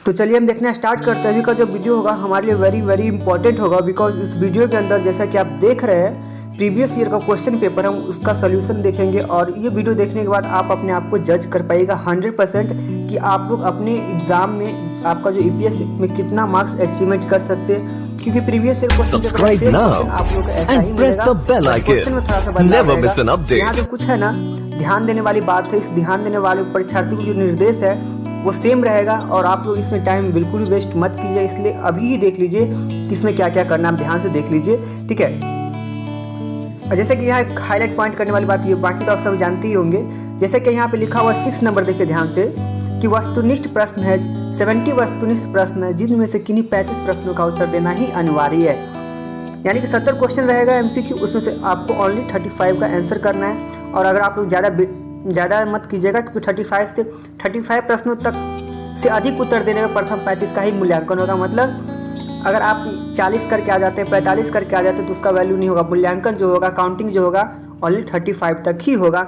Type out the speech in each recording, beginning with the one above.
तो चलिए हम देखना स्टार्ट करते हैं। अभी का जो वीडियो होगा हमारे लिए वेरी वेरी इंपॉर्टेंट होगा, बिकॉज इस वीडियो के अंदर जैसा कि आप देख रहे हैं प्रीवियस ईयर का क्वेश्चन पेपर, हम उसका सोल्यूशन देखेंगे। और ये वीडियो देखने के बाद आप अपने आप को जज कर पाइएगा 100% कि आप लोग अपने एग्जाम में आपका जो ईपीएस में कितना मार्क्स अचीवमेंट कर सकते हैं, क्योंकि प्रीवियस ईयर क्वेश्चन पेपर आप लोग ऐसा ही मिलेगा। क्वेश्चन में थोड़ा सा बदलाव, यहाँ जो कुछ है ना ध्यान देने वाली बात है, इस ध्यान देने वाले परीक्षार्थी को जो निर्देश है वो सेम रहेगा और आप लोग इसमें टाइम बिल्कुल भी वेस्ट मत कीजिए। इसलिए अभी ही देख लीजिए कि इसमें क्या क्या करना है, आप ध्यान से देख लीजिए, ठीक है। जैसे कि यहाँ एक हाईलाइट पॉइंट करने वाली बात ये, बाकी तो आप सब जानते ही होंगे। जैसे कि यहाँ पे लिखा हुआ 6 नंबर देखिए ध्यान से कि वस्तुनिष्ठ प्रश्न है, 70 वस्तुनिष्ठ प्रश्न है जिनमें से किन्हीं 35 प्रश्नों का उत्तर देना ही अनिवार्य है। यानी कि 70 क्वेश्चन रहेगा एमसीक्यू, उसमें से आपको ओनली 35 का आंसर करना है। और अगर आप लोग ज़्यादा मत कीजिएगा, क्योंकि 35 प्रश्नों तक से अधिक उत्तर देने में प्रथम 35 का ही मूल्यांकन होगा। मतलब अगर आप 40 करके आ जाते हैं, 45 करके आ जाते हैं तो उसका वैल्यू नहीं होगा। मूल्यांकन जो होगा, काउंटिंग जो होगा ओनली 35 तक ही होगा।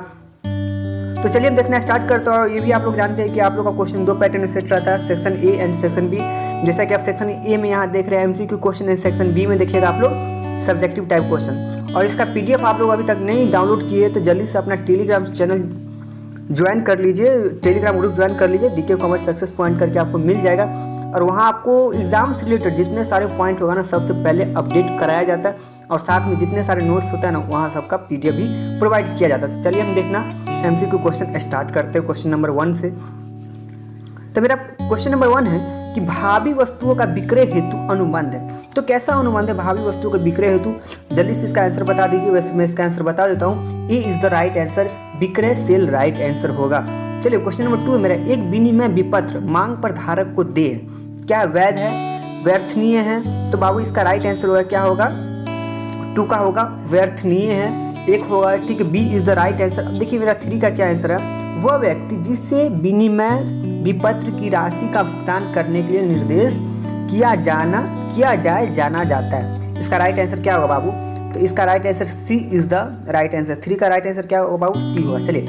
तो चलिए हम देखना स्टार्ट करते हैं। और ये भी आप लोग जानते हैं कि आप लोग का क्वेश्चन 2 पैटर्न सेट रहता है, section A and section B. जैसा कि आप सेक्शन ए में यहाँ देख रहे हैं MCQ question, and section B में देखिएगा आप लोग सब्जेक्टिव टाइप क्वेश्चन। और इसका पीडीएफ आप लोग अभी तक नहीं डाउनलोड किए तो जल्दी से अपना टेलीग्राम चैनल ज्वाइन कर लीजिए, टेलीग्राम ग्रुप ज्वाइन कर लीजिए, डीके कॉमर्स सक्सेस पॉइंट करके आपको मिल जाएगा। और वहाँ आपको एग्जाम से रिलेटेड जितने सारे पॉइंट होगा ना सबसे पहले अपडेट कराया जाता है, और साथ में जितने सारे नोट्स होता है ना वहाँ सबका पीडीएफ भी प्रोवाइड किया जाता है। तो चलिए हम देखना एमसीक्यू क्वेश्चन स्टार्ट करते हैं क्वेश्चन नंबर 1 से। तो मेरा क्वेश्चन नंबर 1 है कि भावी वस्तुओं का विक्रय हेतु अनुबंध है। तो कैसा अनुबंध है भावी वस्तुओं का विक्रय हेतु? जल्दी से इसका आंसर बता दीजिए। वैसे मैं इसका आंसर बता देता हूँ, ए इज द राइट आंसर, विक्रय सेल राइट आंसर होगा। चलिए क्वेश्चन नंबर 2 है मेरा, एक विनिमय विपत्र मांग पर धारक को दे, क्या वैध है, व्यर्थनीय है? तो बाबू इसका राइट आंसर होगा, क्या होगा? 2 का होगा, व्यर्थनीय है। 1 होगा, ठीक है, B is the right answer. अब देखिए मेरा 3 का क्या आंसर है, वह व्यक्ति जिससे विनिमय विपत्र की राशि का भुगतान करने के लिए निर्देश किया जाए जाना जाता है। इसका राइट आंसर क्या होगा बाबू? तो इसका right answer C is the right answer. 3 का राइट आंसर क्या होगा बाबू? सी होगा। चलिए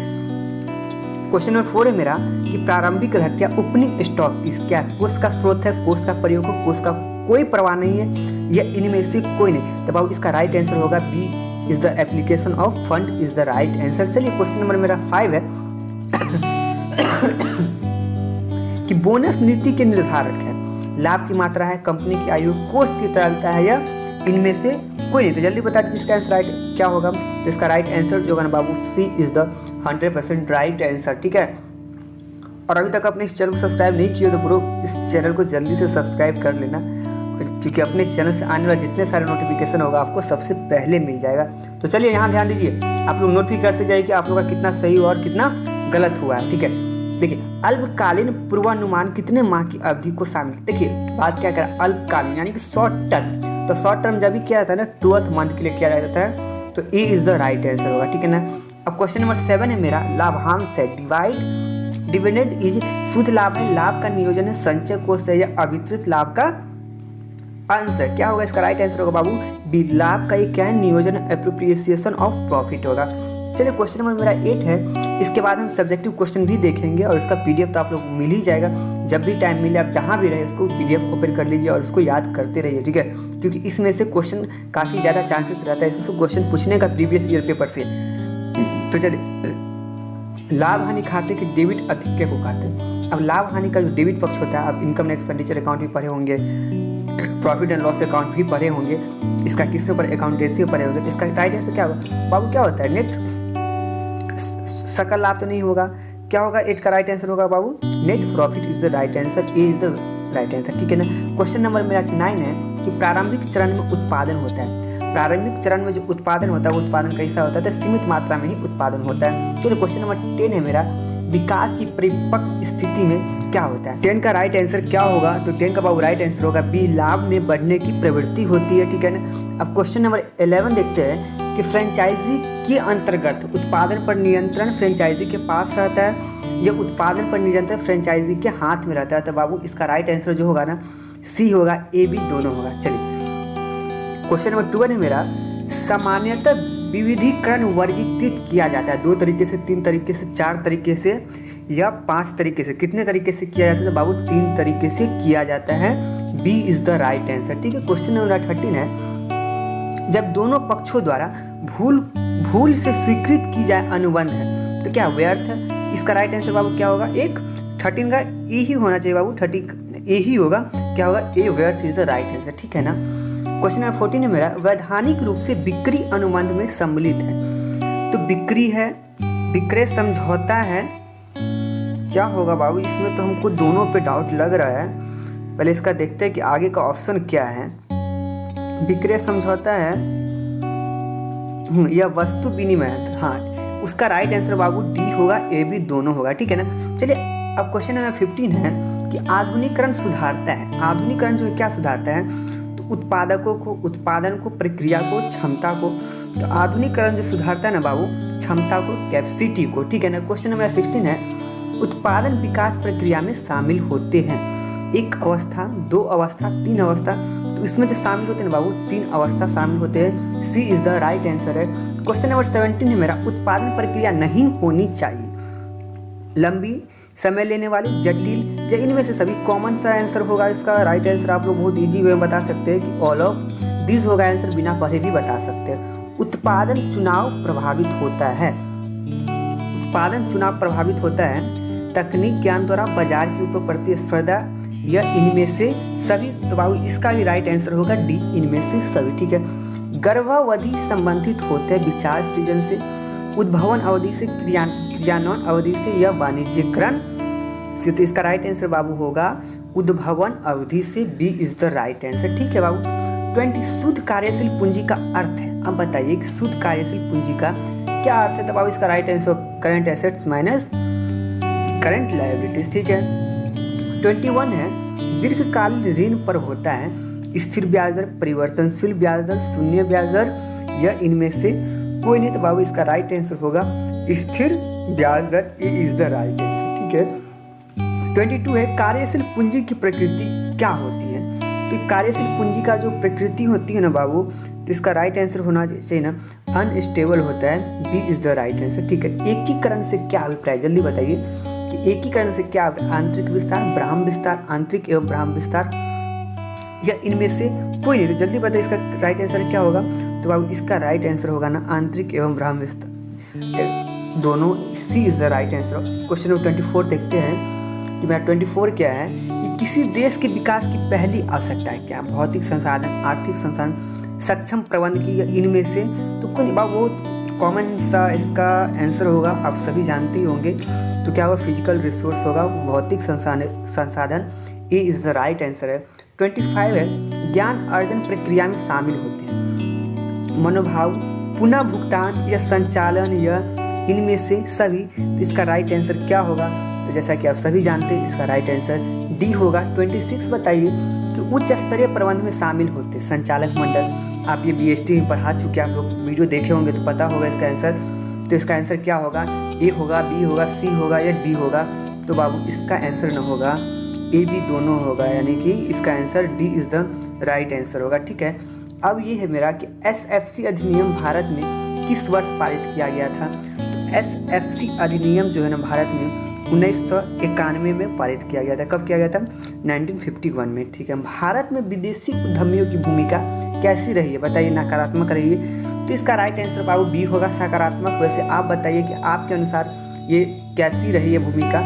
क्वेश्चन नंबर 4 है मेरा कि प्रारंभिक हत्या ओपनिंग स्टॉक इस क्या कोष का स्रोत है, कोष का प्रयोग हो, कोष का कोई परवाह नहीं है, या इनमें से कोई नहीं। तो बाबू इसका राइट आंसर होगा B is the application of fund is the right answer. चलिए क्वेश्चन नंबर मेरा 5 है कि बोनस नीति के निर्धारक है, लाभ की मात्रा है, कंपनी की आयु, कोष की तरलता है, या इनमें से कोई नहीं। तो जल्दी बता दीजिए इसका आंसर राइट क्या होगा? तो इसका राइट आंसर जो होगा ना बाबू, सी इज द 100% राइट आंसर, ठीक है। और अभी तक अपने इस चैनल को सब्सक्राइब नहीं किया तो ब्रो इस चैनल को जल्दी से सब्सक्राइब कर लेना, क्योंकि अपने चैनल से आने वाले जितने सारे नोटिफिकेशन होगा आपको सबसे पहले मिल जाएगा। तो चलिए यहाँ ध्यान दीजिए, आप लोग नोट भी करते जाइए कि आप लोग का कितना सही हुआ और कितना गलत हुआ है, ठीक है। देखिए अल्पकालीन पूर्वानुमान कितने माह की अवधि को शामिल, देखिए बात क्या करें, अल्पकालीन यानी कि शॉर्ट टर्म। तो शॉर्ट टर्म जब भी किया जाता है ना 12th मंथ के लिए किया जाता है, तो ए इज द राइट आंसर होगा, ठीक है ना। अब क्वेश्चन नंबर 7 है मेरा, लाभांश है, डिविडेंड इज शुद्ध लाभ है, लाभ का नियोजन है, संचय कोष है, या अवितरित लाभ का अंश है। क्या होगा इसका राइट आंसर होगा बाबू? बी, लाभ का ये क्या है, नियोजन, एप्रोप्रिएशन ऑफ प्रॉफिट होगा। चलिए क्वेश्चन नंबर मेरा 8 है, इसके बाद हम सब्जेक्टिव क्वेश्चन भी देखेंगे और इसका पीडीएफ तो आप लोग मिल ही जाएगा। जब भी टाइम मिले आप जहाँ भी रहे इसको पीडीएफ ओपन कर लीजिए और इसको याद करते रहिए, ठीक है, क्योंकि इसमें से क्वेश्चन काफ़ी ज़्यादा चांसेस रहता है इसको क्वेश्चन पूछने का प्रीवियस ईयर पेपर से। तो चलिए लाभ हानि खाते की डेबिट अधिक्य को कहते हैं। अब लाभ हानि का जो डेबिट पक्ष होता है, अब इनकम एंड एक्सपेंडिचर अकाउंट भी पढ़े होंगे, प्रॉफिट एंड लॉस अकाउंट भी पढ़े होंगे, इसका किसके ऊपर अकाउंट रेशियो पढ़े होंगे। तो इसका राइट आंसर क्या होगा बाबू? क्या होता है, नेट सकल लाभ तो नहीं होगा, क्या होगा? 8 का राइट आंसर होगा बाबू, net profit is the right answer, A is the right answer, ठीक है ना। क्वेश्चन नंबर मेरा 9 है कि प्रारंभिक चरण में उत्पादन होता है। प्रारंभिक चरण में जो उत्पादन होता है वो उत्पादन कैसा होता है? तो सीमित मात्रा में ही उत्पादन होता है। चलिए क्वेश्चन नंबर 10 है मेरा, विकास की परिपक्व स्थिति में क्या होता है? 10 का राइट आंसर क्या होगा? तो 10 का बाबू राइट आंसर होगा बी, लाभ में बढ़ने की प्रवृत्ति होती है, ठीक है ना। अब क्वेश्चन नंबर 11 देखते हैं कि फ्रेंचाइजी के अंतर्गत उत्पादन पर नियंत्रण फ्रेंचाइजी के पास रहता है, यह उत्पादन पर नियंत्रण फ्रेंचाइजी के हाथ में रहता है। तो बाबू इसका राइट आंसर जो होगा ना सी होगा, ए बी दोनों होगा। चलिए क्वेश्चन नंबर 12 है मेरा, सामान्यतः विविधीकरण वर्गीकृत किया जाता है 2 तरीके से, 3 तरीके से, 4 तरीके से या 5 तरीके से। कितने तरीके से किया जाता है? तो बाबू 3 तरीके से किया जाता है। B is the right answer. ठीक है, क्वेश्चन नंबर 13 है, जब दोनों पक्षों द्वारा भूल से स्वीकृत की जाए अनुबंध है तो क्या व्यर्थ है? इसका राइट आंसर बाबू क्या होगा? एक 13 का ए ही होना चाहिए बाबू, 30 ए ही होगा। क्या होगा? ए व्यर्थ इज द राइट आंसर। ठीक है ना। क्वेश्चन नंबर 14 है मेरा, वैधानिक रूप से बिक्री अनुबंध में सम्मिलित है। तो बिक्री है, विक्रय समझौता है, क्या होगा बाबू? इसमें तो हमको दोनों पे डाउट लग रहा है। पहले इसका देखते हैं कि आगे का ऑप्शन क्या है। विक्रय समझौता है या वस्तु विनिमय। हाँ, उसका राइट आंसर बाबू डी होगा, ए बी दोनों होगा। ठीक है ना। चलिए अब क्वेश्चन नंबर 15 है कि आधुनिकीकरण सुधारता है। आधुनिकीकरण जो है क्या सुधारता है? तो उत्पादकों को, उत्पादन को, प्रक्रिया को, क्षमता को। तो आधुनिकीकरण जो सुधारता है ना बाबू, क्षमता को, कैपेसिटी को। ठीक है ना। क्वेश्चन नंबर 16 है, उत्पादन विकास प्रक्रिया में शामिल होते हैं 1 अवस्था, 2 अवस्था, 3 अवस्था। तो इसमें जो शामिल होते हैं बाबू 3 अवस्था शामिल होते हैं। सी इज द राइट आंसर है। क्वेश्चन नंबर 17 है मेरा, उत्पादन प्रक्रिया नहीं होनी चाहिए लंबी, समय लेने वाली, जटिल या इनमें से सभी। कॉमन सा आंसर होगा इसका। राइट आंसर आप लोग बहुत इजी वे में बता सकते हैं कि ऑल ऑफ दिस होगा आंसर, बिना पढ़े भी बता सकते हैं। उत्पादन चुनाव प्रभावित होता है। उत्पादन चुनाव प्रभावित होता है तकनीक ज्ञान द्वारा, बाजार के ऊपर प्रतिस्पर्धा या इनमें से सभी। तो बाबू इसका भी राइट आंसर होगा डी, इनमें से सभी। ठीक है। गर्भावधि संबंधित होते हैं विचार सृजन से, उद्भवन अवधि से, क्रियान्वयन अवधि से या वाणिज्यकरण से। तो इसका राइट आंसर बाबू होगा उद्भवन अवधि से। B is the right answer. ठीक है बाबू। 20 शुद्ध कार्यशील पूंजी का अर्थ है। अब बताइए कि शुद्ध कार्यशील पूंजी का क्या अर्थ है? तो बाबू इसका right answer current assets minus current liabilities. ठीक है। 21 है, दीर्घकालीन ऋण पर होता है स्थिर ब्याज दर, परिवर्तनशील ब्याज दर, शून्य ब्याज दर या इनमें से कोई नहीं। तो बाबू इसका राइट आंसर होगा स्थिर ब्याज दर। ए इज द राइट आंसर। ठीक है। 22 है, कार्यशील पूंजी की प्रकृति क्या होती है? तो कार्यशील पूंजी का जो प्रकृति होती है ना बाबू, तो इसका राइट आंसर होना चाहिए ना अनस्टेबल होता है। B is the right answer. ठीक है। एकीकरण से क्या अभिप्राय? जल्दी बताइए कि एकीकरण से क्या? आंतरिक विस्तार, ब्राह्म विस्तार, आंतरिक एवं ब्राह्म विस्तार या इनमें से कोई नहीं। तो जल्दी बताइए इसका राइट आंसर क्या होगा? तो बाबू इसका राइट आंसर होगा ना आंतरिक एवं ब्राह्म विस्तार, दोनों। C is the right answer. Question number 24 देखते हैं कि मेरा 24 क्या है कि किसी देश के विकास की पहली आवश्यकता है क्या? भौतिक संसाधन, आर्थिक संसाधन, सक्षम प्रबंध की या इनमें से। तो कोई बाबू बहुत कॉमन सा इसका आंसर होगा, आप सभी जानते ही होंगे। तो क्या होगा? फिजिकल रिसोर्स होगा, भौतिक संसाधन। ए इज द राइट आंसर है। 25 है, ज्ञान अर्जन प्रक्रिया में शामिल होते हैं मनोभाव, पुनः भुगतान या संचालन या इनमें से सभी। तो इसका राइट आंसर क्या होगा? तो जैसा कि आप सभी जानते हैं इसका राइट आंसर डी होगा। 26 बताइए कि उच्च स्तरीय प्रबंध में शामिल होते हैं संचालक मंडल। आप ये BST में पढ़ा चुके, आप लोग वीडियो देखे होंगे तो पता होगा इसका आंसर। तो इसका आंसर क्या होगा? ए होगा, बी होगा, सी होगा या डी होगा? तो बाबू इसका आंसर न होगा, ए बी दोनों होगा, यानी कि इसका answer D is the right answer होगा। ठीक है। अब ये है मेरा कि SFC अधिनियम भारत में किस वर्ष पारित किया गया था? तो SFC अधिनियम जो है ना भारत में 1991 में पारित किया गया था। कब किया गया था? 1951 में। ठीक है। भारत में विदेशी उद्यमियों की भूमिका कैसी रही है? बताइए। नकारात्मक रही है। तो इसका राइट आंसर बाबू बी होगा, सकारात्मक। वैसे आप बताइए कि आपके अनुसार ये कैसी रही है भूमिका?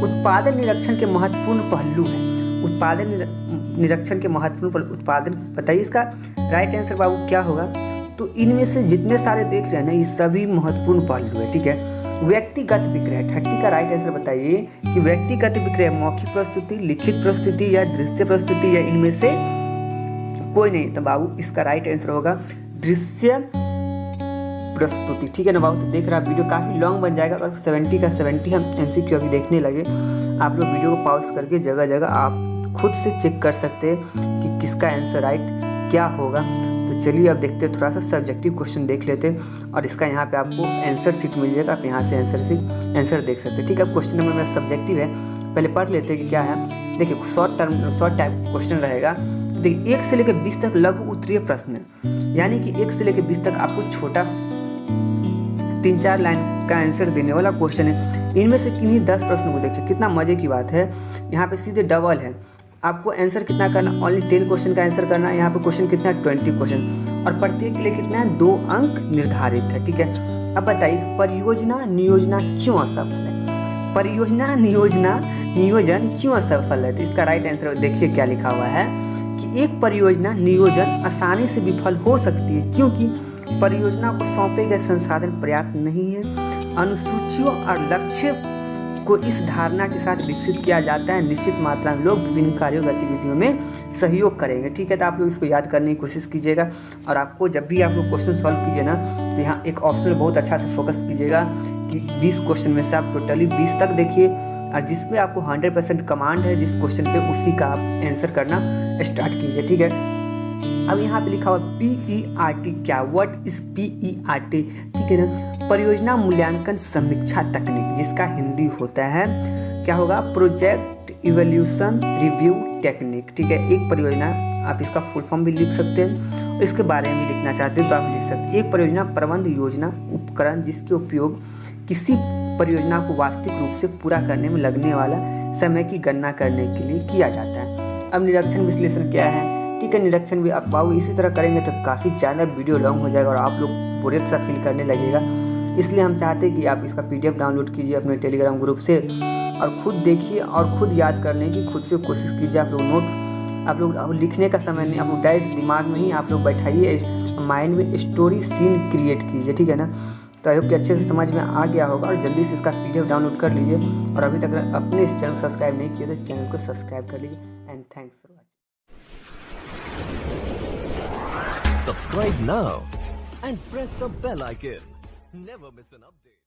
उत्पादन निरीक्षण के महत्वपूर्ण पहलू है। उत्पादन निरीक्षण के महत्वपूर्ण पहलू उत्पादन, बताइए इसका राइट आंसर बाबू क्या होगा? तो इनमें से जितने सारे देख रहे हैं ना, ये सभी महत्वपूर्ण पहलू है। ठीक है। व्यक्तिगत विक्रय, 30 का राइट आंसर बताइए कि व्यक्तिगत विक्रय मौखिक प्रस्तुति, लिखित प्रस्तुति या दृश्य प्रस्तुति या इनमें से कोई नहीं। तो बाबू इसका राइट आंसर होगा दृश्य प्रस्तुति। ठीक है ना बाबू। तो देख रहा वीडियो काफ़ी लॉन्ग बन जाएगा और 70 का 70 हम MCQ अभी देखने लगे। आप लोग वीडियो को पॉज करके जगह जगह आप खुद से चेक कर सकते हैं कि किसका आंसर राइट क्या होगा। तो चलिए अब देखते हैं, थोड़ा सा सब्जेक्टिव क्वेश्चन देख लेते हैं और इसका यहाँ पे आपको आंसर शीट मिल जाएगा, आप यहाँ से आंसर देख सकते हैं। ठीक है। अब क्वेश्चन नंबर मेरा सब्जेक्टिव है, पहले पढ़ लेते हैं कि क्या है। देखिए शॉर्ट टाइप क्वेश्चन रहेगा। देखिए 1 से लेकर 20 तक लघु उत्तरीय प्रश्न है, यानी कि 1 से लेकर 20 तक आपको छोटा 3-4 लाइन का आंसर देने वाला क्वेश्चन है। इनमें से किन्हीं 10 प्रश्नों को देखिए, कितना मजे की बात है। यहाँ पे सीधे डबल है, आपको आंसर कितना करना, ओनली 10 क्वेश्चन का आंसर करना है। यहाँ पे क्वेश्चन कितना है 20 क्वेश्चन, और प्रत्येक के लिए कितना है 2 अंक निर्धारित है, ठीक है। अब बताइए परियोजना नियोजना क्यों असफल है, परियोजना नियोजन क्यों असफल है। तो इसका राइट आंसर देखिए क्या लिखा हुआ है कि एक परियोजना नियोजन आसानी से विफल हो सकती है क्योंकि परियोजना को सौंपे गए संसाधन पर्याप्त नहीं है। अनुसूचियों और लक्ष्य को इस धारणा के साथ विकसित किया जाता है, निश्चित मात्रा में लोग विभिन्न कार्यों गतिविधियों में सहयोग करेंगे, ठीक है। तो आप लोग इसको याद करने की कोशिश कीजिएगा, और आपको जब भी आप लोग क्वेश्चन सॉल्व कीजिए ना, तो यहाँ एक ऑप्शन में बहुत अच्छा से फोकस कीजिएगा कि 20 क्वेश्चन में से आप टोटली 20 तक देखिए, और जिसमें आपको 100% कमांड है जिस क्वेश्चन पे, उसी का आप आंसर करना स्टार्ट कीजिए, ठीक है। अब यहाँ पे लिखा हुआ PERT क्या, व्हाट इज PERT, ठीक है ना, परियोजना मूल्यांकन समीक्षा तकनीक, जिसका हिंदी होता है क्या होगा, प्रोजेक्ट इवैल्यूएशन रिव्यू टेक्निक, ठीक है। एक परियोजना, आप इसका फुल फॉर्म भी लिख सकते हैं, इसके बारे में भी लिखना चाहते हैं तो आप लिख सकते हैं। एक परियोजना प्रबंध योजना उपकरण जिसके उपयोग किसी परियोजना को वास्तविक रूप से पूरा करने में लगने वाला समय की गणना करने के लिए किया जाता है। अब निरीक्षण विश्लेषण क्या है, ठीक है। निरीक्षण भी आप पाओ, इसी तरह करेंगे तो काफ़ी ज़्यादा वीडियो लॉन्ग हो जाएगा और आप लोग बोरियत सा फील करने लगेगा। इसलिए हम चाहते हैं कि आप इसका PDF डाउनलोड कीजिए अपने टेलीग्राम ग्रुप से, और खुद देखिए और खुद याद करने की खुद से कोशिश कीजिए। आप लोग नोट, आप लोग लिखने का समय नहीं, आप लोग डायरेक्ट दिमाग में ही आप लोग बैठाइए, माइंड में स्टोरी सीन क्रिएट कीजिए, ठीक है ना। तो आई होप कि अच्छे से समझ में आ गया होगा, और जल्दी से इसका PDF डाउनलोड कर लीजिए, और अभी तक अपने इस चैनल को सब्सक्राइब नहीं किया तो इस चैनल को सब्सक्राइब कर लीजिए। And thanks for watching. Subscribe now and press the bell icon. Never miss an update.